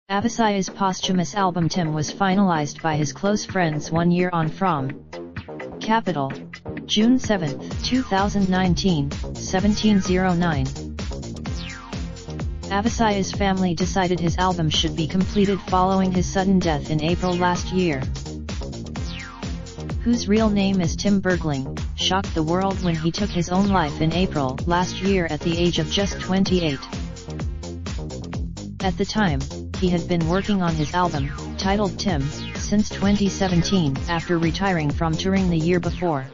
Aviciis' posthumous album Tim was finalized by his close friends 1 year on from Capital, June 7, 2019, 1709. Aviciis' family decided his album should be completed following his sudden death in April last year. Whose real name is Tim Bergling, shocked the world when he took his own life in April last year at the age of just 28. At the time, he had been working on his album, titled Tim, since 2017 after retiring from touring the year before.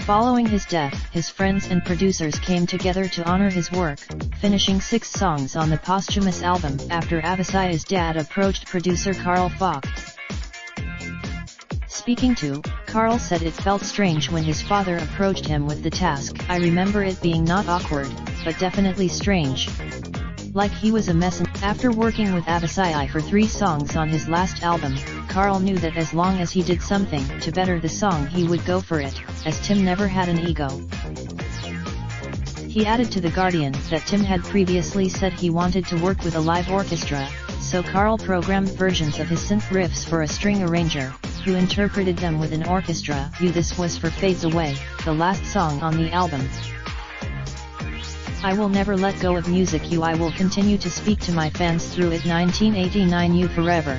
Following his death, his friends and producers came together to honor his work, finishing 6 songs on the posthumous album after Aviciis' dad approached producer Carl Falk. Speaking to, Carl said it felt strange when his father approached him with the task. I remember it being not awkward, but definitely strange. Like he was a messenger. After working with Aviciis for 3 songs on his last album, Carl knew that as long as he did something to better the song he would go for it, as Tim never had an ego. He added to The Guardian that Tim had previously said he wanted to work with a live orchestra, so Carl programmed versions of his synth riffs for a string arranger, who interpreted them with an orchestra. This was for Fades Away, the last song on the album. I will never let go of music. I will continue to speak to my fans through it. 1989 You forever.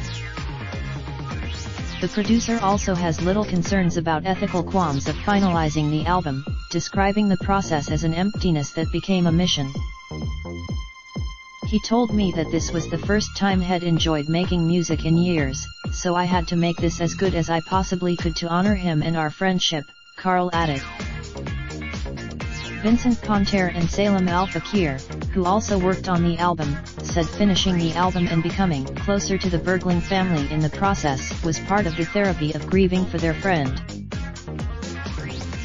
The producer also has little concerns about ethical qualms of finalizing the album, describing the process as an emptiness that became a mission. He told me that this was the first time he'd enjoyed making music in years, so I had to make this as good as I possibly could to honor him and our friendship, Carl added. Vincent Conter and Salem Al Fakir, who also worked on the album, said finishing the album and becoming closer to the Bergling family in the process was part of the therapy of grieving for their friend.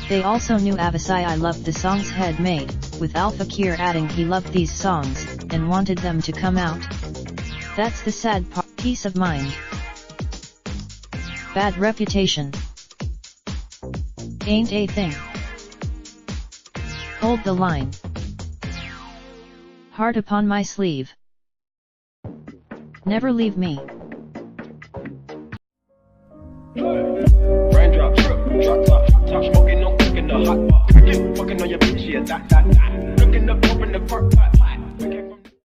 They also knew Aviciis loved the songs he'd made, with Al Fakir adding he loved these songs, and wanted them to come out. That's the sad part. Peace of mind. Bad reputation. Ain't a thing. Hold the line. Heart upon my sleeve. Never leave me. Raindrop, drop top smoking, no cooking the hot pot. Fucking on your bitch, yeah, that. Looking up, open the park pot.